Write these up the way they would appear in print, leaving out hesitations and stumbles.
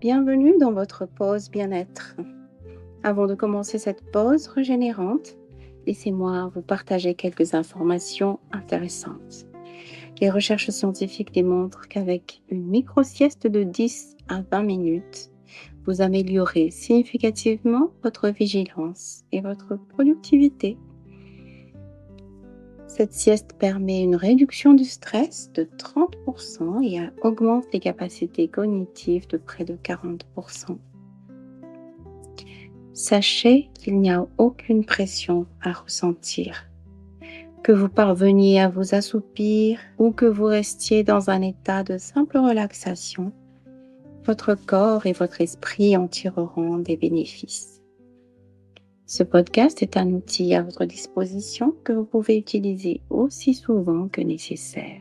Bienvenue dans votre pause bien-être. Avant de commencer cette pause régénérante, laissez-moi vous partager quelques informations intéressantes. Les recherches scientifiques démontrent qu'avec une micro-sieste de 10 à 20 minutes, vous améliorez significativement votre vigilance et votre productivité. Cette sieste permet une réduction du stress de 30% et augmente les capacités cognitives de près de 40%. Sachez qu'il n'y a aucune pression à ressentir. Que vous parveniez à vous assoupir ou que vous restiez dans un état de simple relaxation, votre corps et votre esprit en tireront des bénéfices. Ce podcast est un outil à votre disposition que vous pouvez utiliser aussi souvent que nécessaire.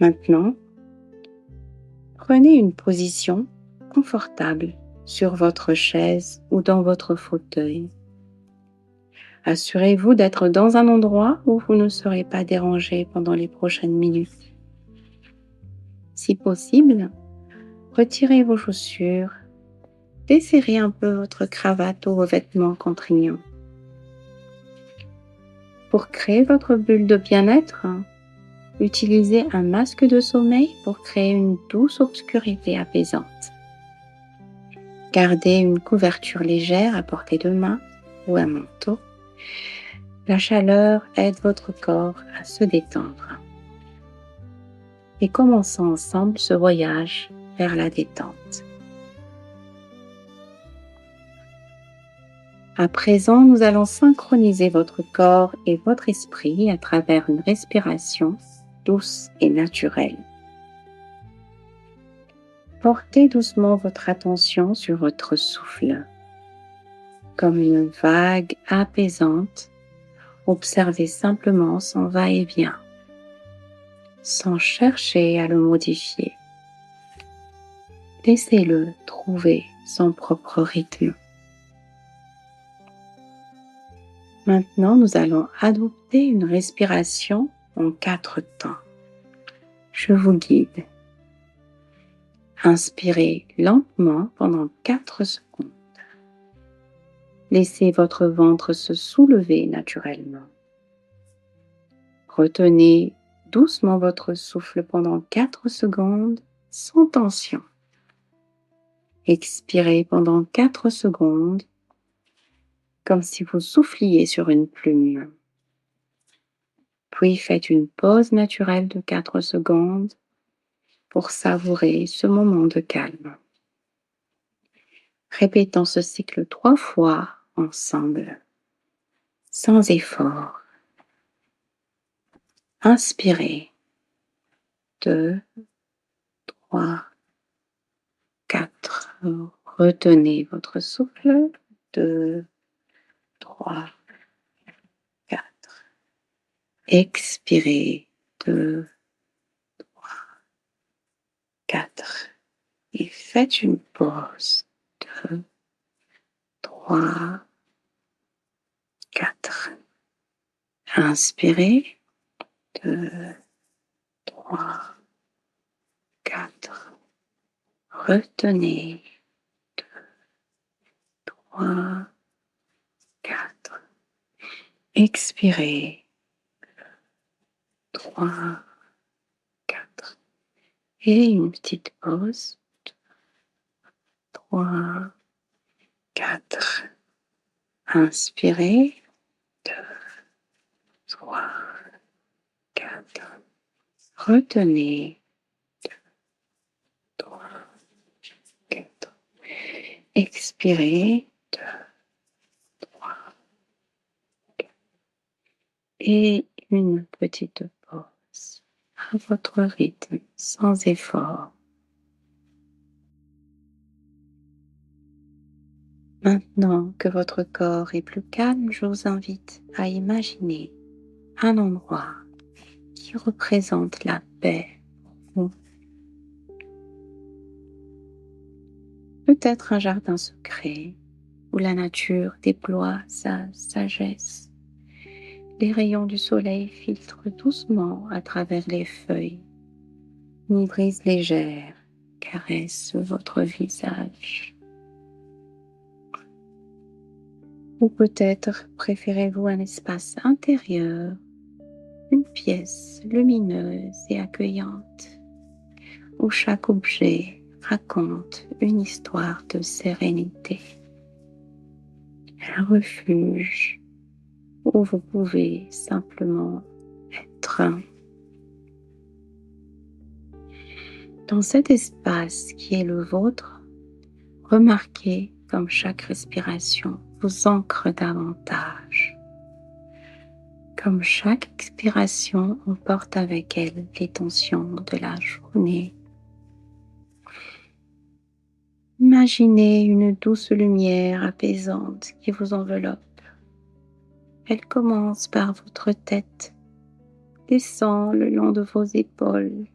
Maintenant, prenez une position confortable sur votre chaise ou dans votre fauteuil. Assurez-vous d'être dans un endroit où vous ne serez pas dérangé pendant les prochaines minutes. Si possible, retirez vos chaussures, desserrez un peu votre cravate ou vos vêtements contraignants. Pour créer votre bulle de bien-être, utilisez un masque de sommeil pour créer une douce obscurité apaisante. Gardez une couverture légère à portée de main ou un manteau. La chaleur aide votre corps à se détendre. Et commençons ensemble ce voyage vers la détente. À présent, nous allons synchroniser votre corps et votre esprit à travers une respiration douce et naturelle. Portez doucement votre attention sur votre souffle. Comme une vague apaisante, observez simplement son va-et-vient, sans chercher à le modifier. Laissez-le trouver son propre rythme. Maintenant, nous allons adopter une respiration en 4 temps. Je vous guide. Inspirez lentement pendant 4 secondes. Laissez votre ventre se soulever naturellement. Retenez doucement votre souffle pendant 4 secondes sans tension. Expirez pendant 4 secondes comme si vous souffliez sur une plume. Puis faites une pause naturelle de 4 secondes pour savourer ce moment de calme. Répétons ce cycle 3 fois ensemble, sans effort. Inspirez. 2, 3, 4. Retenez votre souffle. 2, 3, 4. Expirez. 2, 3, 4. Et faites une pause. 2, 3, 4. Inspirez. 2, 3, 4. Retenez. 2, 3, 4. Expirez. 3, 4. Et une petite pause. 3, 4. Inspirez. 2, 3, 4. Retenez. 2, 3, 4. Expirez. 2, 3, 4. Et une petite pause à votre rythme, sans effort. Maintenant que votre corps est plus calme, je vous invite à imaginer un endroit qui représente la paix pour vous. Peut-être un jardin secret où la nature déploie sa sagesse. Les rayons du soleil filtrent doucement à travers les feuilles. Une brise légère caresse votre visage. Ou peut-être préférez-vous un espace intérieur, une pièce lumineuse et accueillante, où chaque objet raconte une histoire de sérénité, un refuge où vous pouvez simplement être. Dans cet espace qui est le vôtre, remarquez comme chaque respiration vous ancre davantage. Comme chaque expiration emporte avec elle les tensions de la journée. Imaginez une douce lumière apaisante qui vous enveloppe. Elle commence par votre tête, descend le long de vos épaules,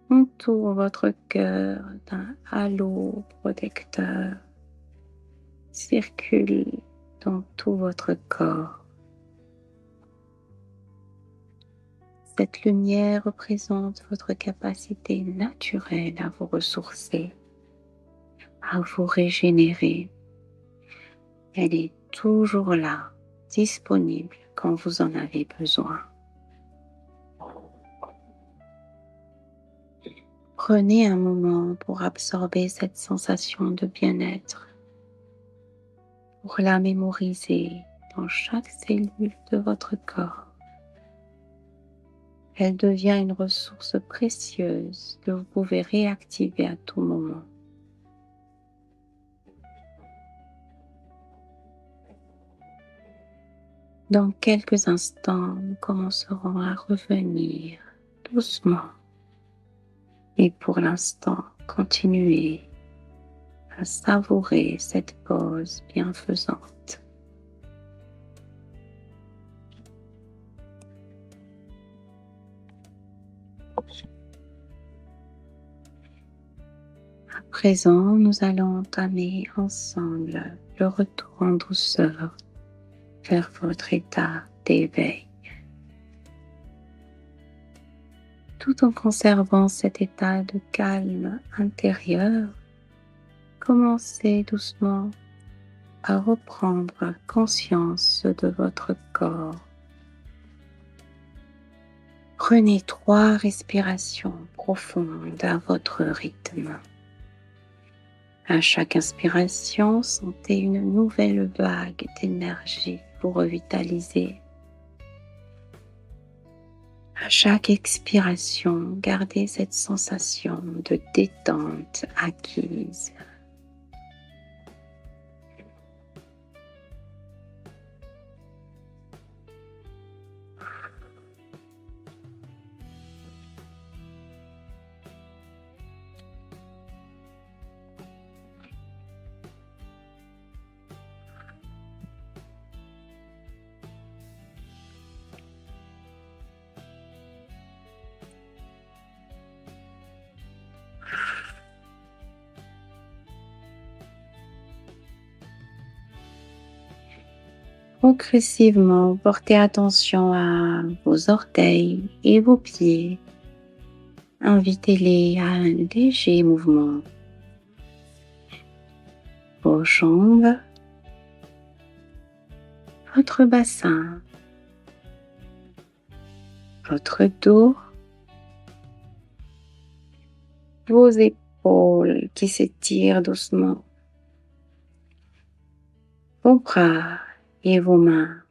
entoure votre cœur d'un halo protecteur, circule dans tout votre corps. Cette lumière représente votre capacité naturelle à vous ressourcer, à vous régénérer. Elle est toujours là, disponible quand vous en avez besoin. Prenez un moment pour absorber cette sensation de bien-être, pour la mémoriser dans chaque cellule de votre corps. Elle devient une ressource précieuse que vous pouvez réactiver à tout moment. Dans quelques instants, nous commencerons à revenir doucement. Et pour l'instant, continuez à savourer cette pause bienfaisante. À présent, nous allons entamer ensemble le retour en douceur vers votre état d'éveil. Tout en conservant cet état de calme intérieur, commencez doucement à reprendre conscience de votre corps. Prenez 3 respirations profondes à votre rythme. À chaque inspiration, sentez une nouvelle vague d'énergie vous revitaliser. À chaque expiration, gardez cette sensation de détente acquise. Progressivement, portez attention à vos orteils et vos pieds. Invitez-les à un léger mouvement. Vos jambes, votre bassin, votre dos, vos épaules qui s'étirent doucement, vos bras et vos mains,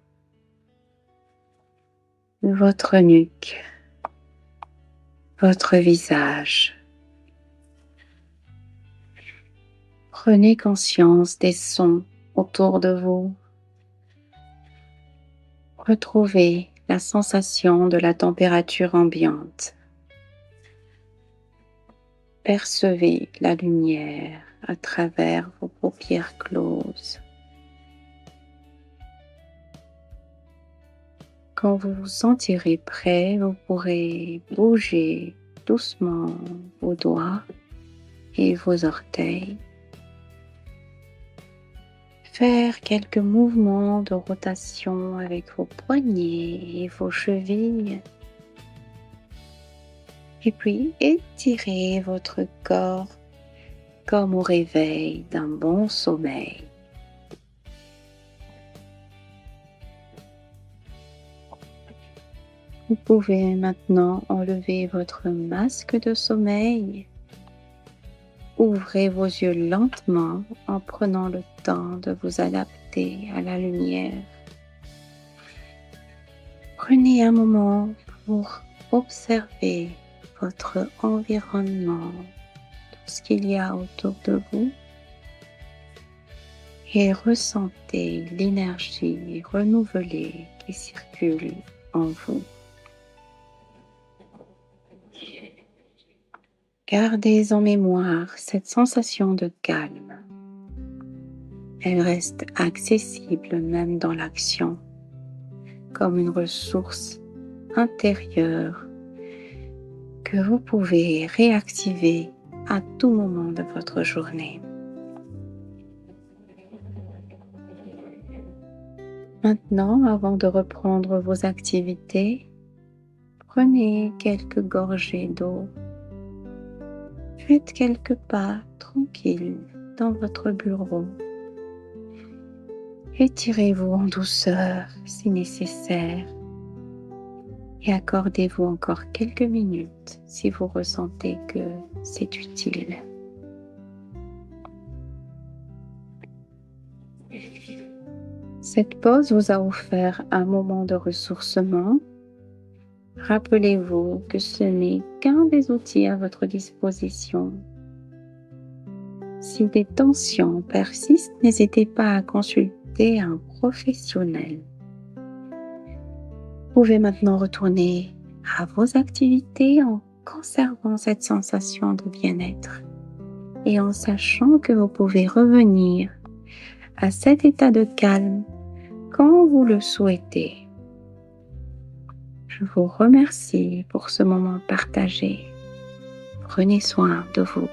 votre nuque, votre visage. Prenez conscience des sons autour de vous. Retrouvez la sensation de la température ambiante. Percevez la lumière à travers vos paupières closes. Quand vous vous sentirez prêt, vous pourrez bouger doucement vos doigts et vos orteils. Faire quelques mouvements de rotation avec vos poignets et vos chevilles. Et puis étirez votre corps comme au réveil d'un bon sommeil. Vous pouvez maintenant enlever votre masque de sommeil. Ouvrez vos yeux lentement en prenant le temps de vous adapter à la lumière. Prenez un moment pour observer votre environnement, tout ce qu'il y a autour de vous et ressentez l'énergie renouvelée qui circule en vous. Gardez en mémoire cette sensation de calme. Elle reste accessible même dans l'action, comme une ressource intérieure que vous pouvez réactiver à tout moment de votre journée. Maintenant, avant de reprendre vos activités, prenez quelques gorgées d'eau. Faites quelques pas tranquilles dans votre bureau. Étirez-vous en douceur si nécessaire et accordez-vous encore quelques minutes si vous ressentez que c'est utile. Cette pause vous a offert un moment de ressourcement. Rappelez-vous que ce n'est qu'un des outils à votre disposition. Si des tensions persistent, n'hésitez pas à consulter un professionnel. Vous pouvez maintenant retourner à vos activités en conservant cette sensation de bien-être et en sachant que vous pouvez revenir à cet état de calme quand vous le souhaitez. Je vous remercie pour ce moment partagé. Prenez soin de vous.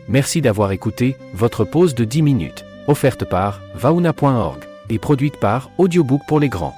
Merci d'avoir écouté votre pause de 10 minutes, offerte par vauna.org et produite par Audiobook pour les grands.